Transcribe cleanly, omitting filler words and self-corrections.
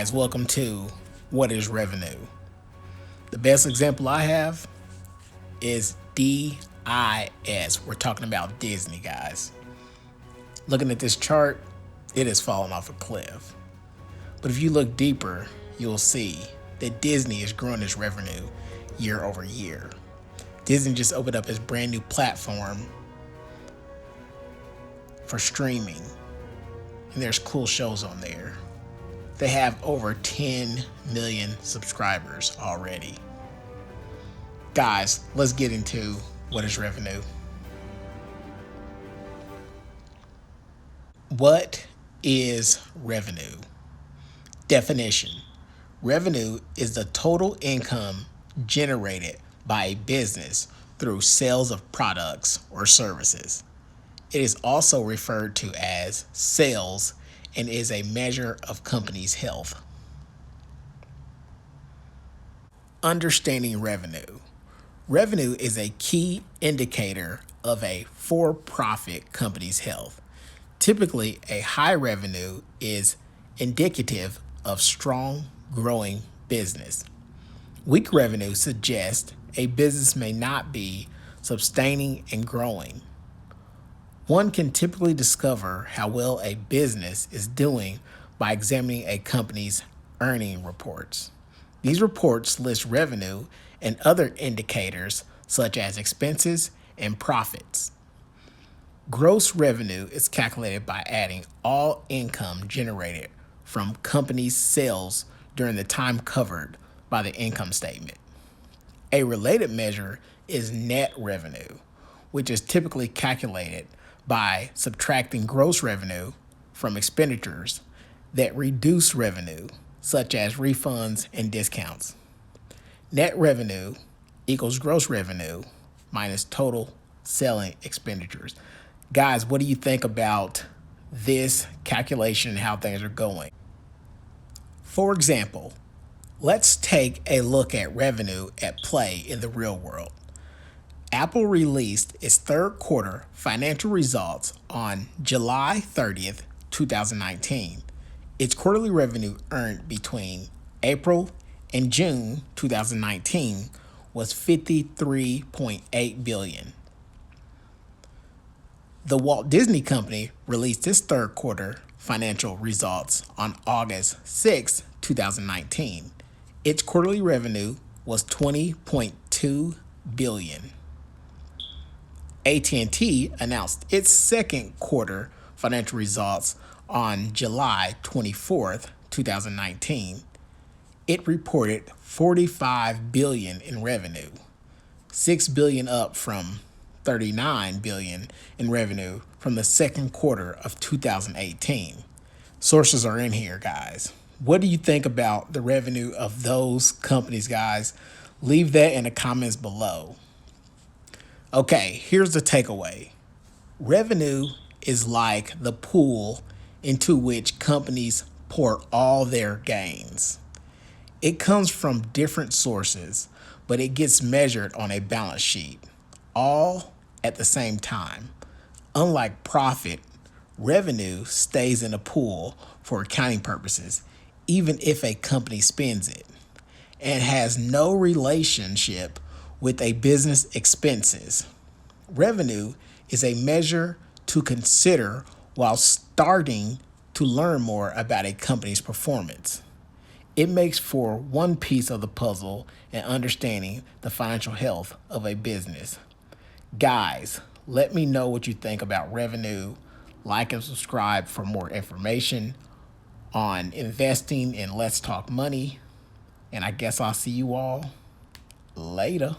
guys, welcome to What is Revenue? The best example I have is DIS. We're talking about Disney, guys. Looking at this chart, it has fallen off a cliff. But if you look deeper, you'll see that Disney is growing its revenue year over year. Disney just opened up its brand new platform for streaming, and there's cool shows on there. They have over 10 million subscribers already. Guys, let's get into what is revenue. What is revenue? Definition: revenue is the total income generated by a business through sales of products or services. It is also referred to as sales and is a measure of company's health. Understanding revenue. Revenue is a key indicator of a for-profit company's health. Typically, a high revenue is indicative of strong, growing business. Weak revenue suggests a business may not be sustaining and growing. One can typically discover how well a business is doing by examining a company's earning reports. These reports list revenue and other indicators such as expenses and profits. Gross revenue is calculated by adding all income generated from companies' sales during the time covered by the income statement. A related measure is net revenue, which is typically calculated by subtracting gross revenue from expenditures that reduce revenue, such as refunds and discounts. Net revenue equals gross revenue minus total selling expenditures. Guys, what do you think about this calculation and how things are going? For example, let's take a look at revenue at play in the real world. Apple released its third quarter financial results on July 30th, 2019. Its quarterly revenue earned between April and June 2019 was $53.8 billion. The Walt Disney Company released its third quarter financial results on August 6, 2019. Its quarterly revenue was $20.2 billion. AT&T announced its second quarter financial results on July 24th, 2019. It reported $45 billion in revenue, $6 billion up from $39 billion in revenue from the second quarter of 2018. Sources are in here, guys. What do you think about the revenue of those companies, guys? Leave that in the comments below. Okay, here's the takeaway. Revenue is like the pool into which companies pour all their gains. It comes from different sources, but it gets measured on a balance sheet, all at the same time. Unlike profit, revenue stays in a pool for accounting purposes, even if a company spends it, and has no relationship with a business expenses. Revenue is a measure to consider while starting to learn more about a company's performance. It makes for one piece of the puzzle in understanding the financial health of a business. Guys, let me know what you think about revenue. Like and subscribe for more information on investing in Let's Talk Money. And I guess I'll see you all later.